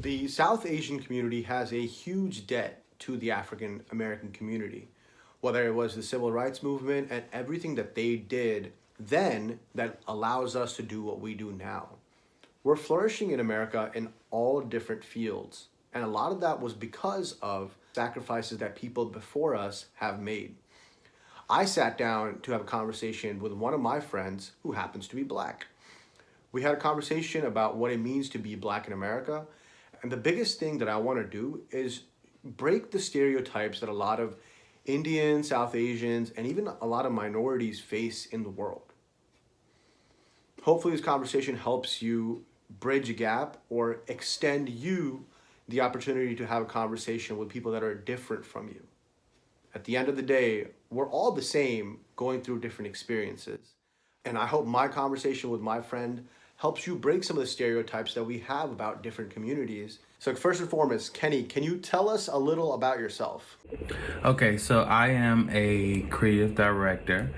The South Asian community has a huge debt to the African American community, whether it was the civil rights movement and everything that they did then that allows us to do what we do now. We're flourishing in America in all different fields, and a lot of that was because of sacrifices that people before us have made. I sat down to have a conversation with one of my friends who happens to be black. We had a conversation about what it means to be black in America. And the biggest thing that I want to do is break the stereotypes that a lot of Indians, South Asians, and even a lot of minorities face in the world. Hopefully, this conversation helps you bridge a gap or extend you the opportunity to have a conversation with people that are different from you. At the end of the day, we're all the same going through different experiences. And I hope my conversation with my friend helps you break some of the stereotypes that we have about different communities. So first and foremost, Kenny, can you tell us a little about yourself? Okay, so I am a creative director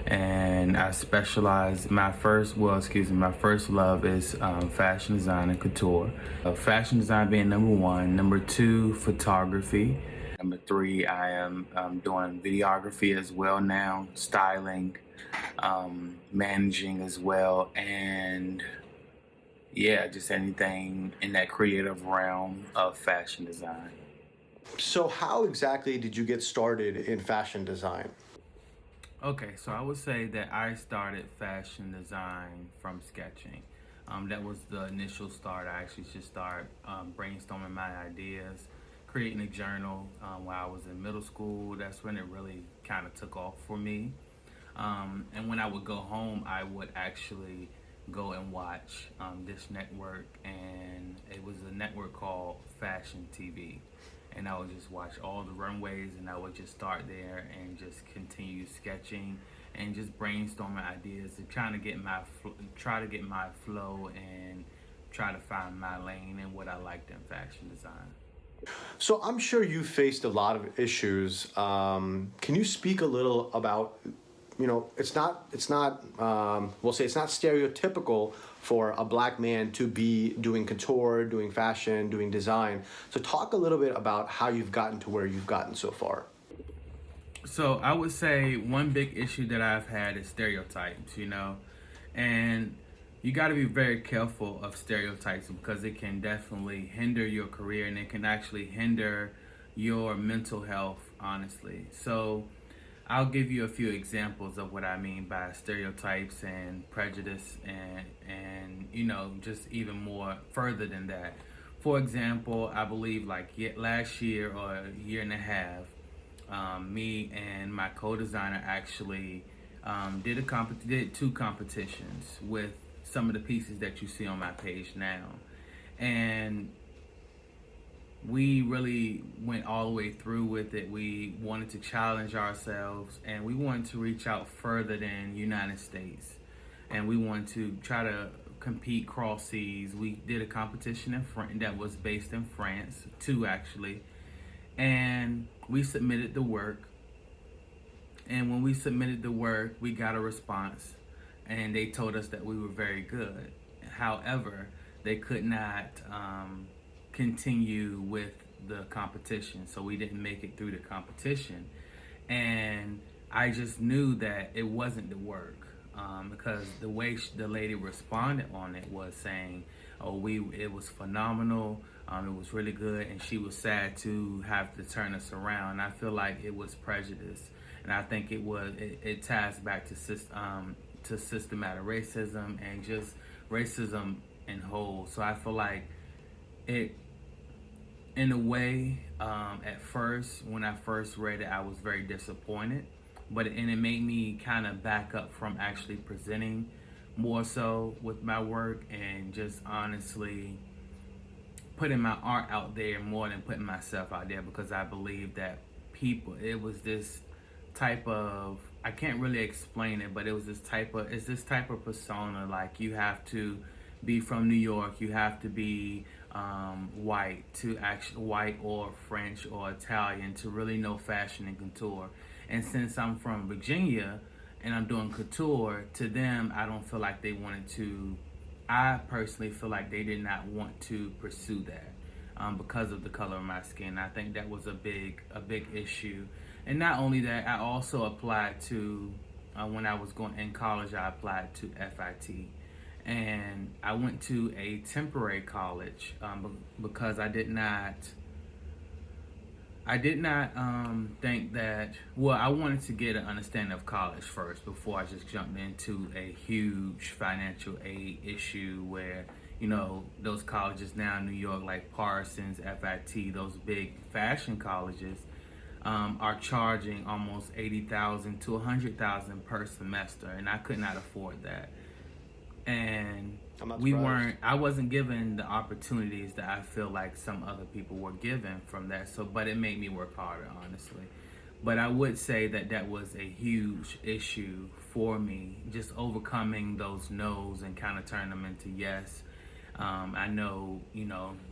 and I specialize, my first love is fashion design and couture. Fashion design being number one. Number two, photography. Number three, I am doing videography as well now, styling, managing as well, and yeah, just anything in that creative realm of fashion design. So how exactly did you get started in fashion design? Okay, so I would say that I started fashion design from sketching. That was the initial start. I actually just started brainstorming my ideas, creating a journal while I was in middle school. That's when it really kind of took off for me. And when I would go home, I would actually go and watch this network, and it was a network called Fashion TV. And I would just watch all the runways, and I would just start there and just continue sketching and just brainstorming ideas and trying to get my flow and try to find my lane and what I liked in fashion design. So I'm sure you faced a lot of issues. Can you speak a little about, we'll say it's not stereotypical for a black man to be doing couture, doing fashion, doing design. So talk a little bit about how you've gotten to where you've gotten so far. So I would say one big issue that I've had is stereotypes, and you got to be very careful of stereotypes because it can definitely hinder your career and it can actually hinder your mental health, honestly. So I'll give you a few examples of what I mean by stereotypes and prejudice and just even more further than that. For example, I believe last year or a year and a half, me and my co-designer actually did two competitions with some of the pieces that you see on my page now. And we really went all the way through with it. We wanted to challenge ourselves and we wanted to reach out further than United States. And we wanted to try to compete cross seas. We did a competition that was based in France, two actually. And we submitted the work. And when we submitted the work, we got a response. And they told us that we were very good. However, they could not continue with the competition, so we didn't make it through the competition. And I just knew that it wasn't the work because the way the lady responded on it was saying, "Oh, it was phenomenal. It was really good," and she was sad to have to turn us around. And I feel like it was prejudice, and I think it ties back to systematic racism and just racism in whole. So I feel like it, in a way, at first, when I first read it, I was very disappointed, and it made me kind of back up from actually presenting more so with my work and just honestly putting my art out there more than putting myself out there, because I believe that it was this type of, I can't really explain it, but it's this type of persona. Like, you have to be from New York, you have to be white or French or Italian to really know fashion and couture. And since I'm from Virginia and I'm doing couture, to them, I don't feel like they wanted to, I personally feel like they did not want to pursue that. because of the color of my skin. I think that was a big issue. And not only that, I also applied to when I was going in college. I applied to FIT, and I went to a temporary college because I did not think that. Well, I wanted to get an understanding of college first before I just jumped into a huge financial aid issue where, those colleges now in New York, like Parsons, FIT, those big fashion colleges, are charging almost 80,000 to 100,000 per semester, and I could not afford that. And I'm not we surprised. weren't I wasn't given the opportunities that I feel like some other people were given from that. So, but it made me work harder, honestly. But I would say that that was a huge issue for me, just overcoming those no's and kind of turning them into yes. I know,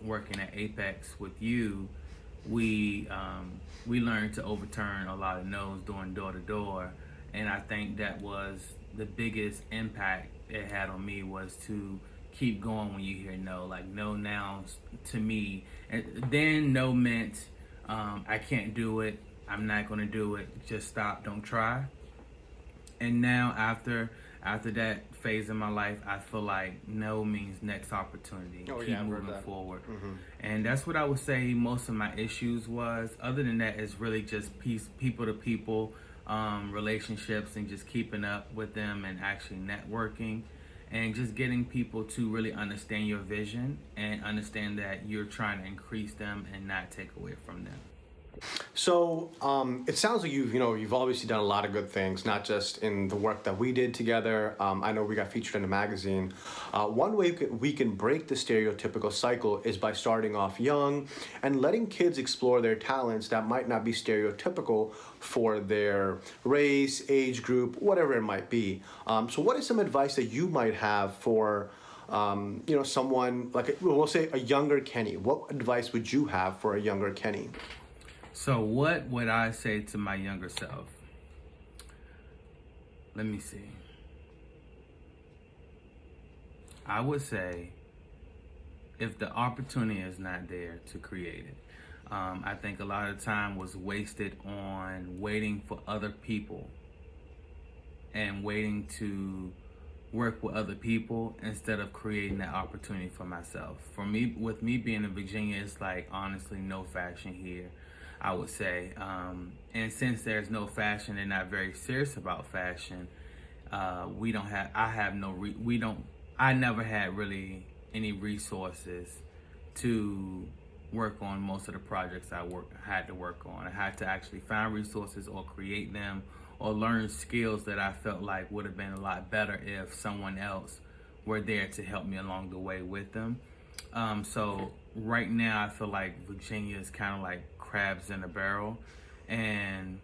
working at Apex with you, we learned to overturn a lot of no's doing door to door, and I think that was the biggest impact it had on me, was to keep going when you hear no. Like, no now to me, and then no meant I can't do it, I'm not going to do it, just stop, don't try. And now after that phase in my life, I feel like no means next opportunity. Oh Keep yeah, I've heard moving that. forward. Hmm. And that's what I would say most of my issues was. Other than that, it's really just people to people relationships, and just keeping up with them and actually networking, and just getting people to really understand your vision and understand that you're trying to increase them and not take away from them. So it sounds like you've obviously done a lot of good things, not just in the work that we did together. I know we got featured in a magazine. One way we can break the stereotypical cycle is by starting off young and letting kids explore their talents that might not be stereotypical for their race, age group, whatever it might be. So what is some advice that you might have for someone like, we'll say, a younger Kenny? What advice would you have for a younger Kenny? So, what would I say to my younger self? Let me see. I would say, if the opportunity is not there, to create it. I think a lot of time was wasted on waiting for other people and waiting to work with other people instead of creating that opportunity for myself. For me, with me being in Virginia, it's like honestly no fashion here, I would say. And since there's no fashion, they're not very serious about fashion. We don't have. I have no. We don't. I never had really any resources to work on most of the projects had to work on. I had to actually find resources or create them or learn skills that I felt like would have been a lot better if someone else were there to help me along the way with them. So right now I feel like Virginia is kind of like crabs in a barrel. And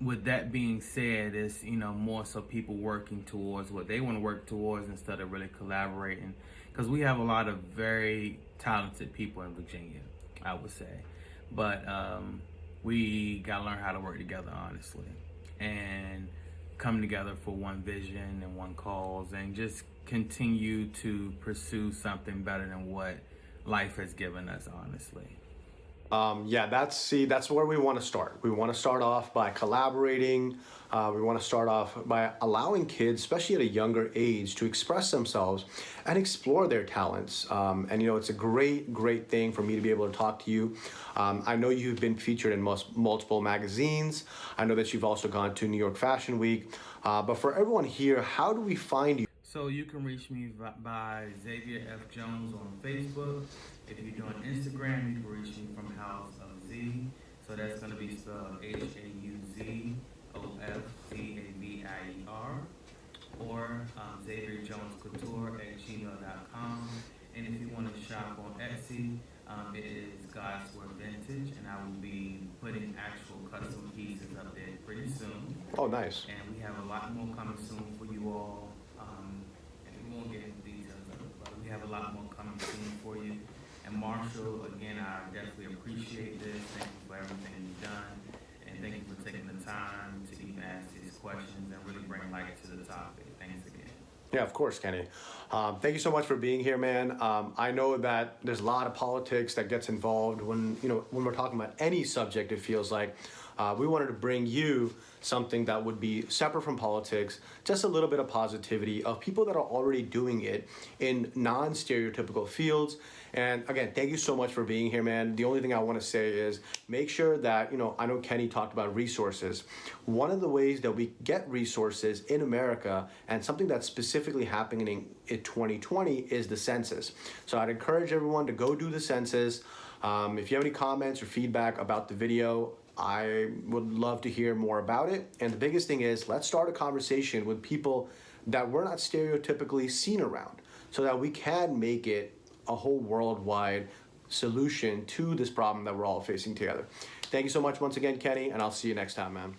with that being said, it's, more so people working towards what they want to work towards instead of really collaborating, because we have a lot of very talented people in Virginia, I would say, but we gotta learn how to work together, honestly, and come together for one vision and one cause, and just continue to pursue something better than what life has given us, honestly. Yeah, that's where we want to start. We want to start off by collaborating. We want to start off by allowing kids, especially at a younger age, to express themselves and explore their talents. And it's a great thing for me to be able to talk to you. I know you've been featured in multiple magazines. I know that you've also gone to New York Fashion Week. But for everyone here, how do we find you? So you can reach me by Xavier F. Jones on Facebook. If you're doing Instagram, you can reach me from House of Z. So that's going to be spelled HAUZOFZAVIER, or Xavier Jones Couture at gmail.com. And if you want to shop on Etsy, it is God's Word Vintage, and I will be putting actual custom pieces up there pretty soon. Oh, nice. And we have a lot more coming soon for you all. And we won't get into details of it, but we have a lot more coming soon for you. And Marshall, again, I definitely appreciate this. Thank you for everything you've done. And thank you for taking the time to even ask these questions and really bring light to the topic. Thanks again. Yeah, of course, Kenny. Thank you so much for being here, man. I know that there's a lot of politics that gets involved when when we're talking about any subject. It feels like we wanted to bring you something that would be separate from politics, just a little bit of positivity of people that are already doing it in non-stereotypical fields. And again, thank you so much for being here, man. The only thing I want to say is make sure that, I know Kenny talked about resources. One of the ways that we get resources in America, and something that's specifically happening in 2020, is the census. So I'd encourage everyone to go do the census. If you have any comments or feedback about the video, I would love to hear more about it. And the biggest thing is, let's start a conversation with people that we're not stereotypically seen around, so that we can make it a whole worldwide solution to this problem that we're all facing together. Thank you so much once again, Kenny, and I'll see you next time, man.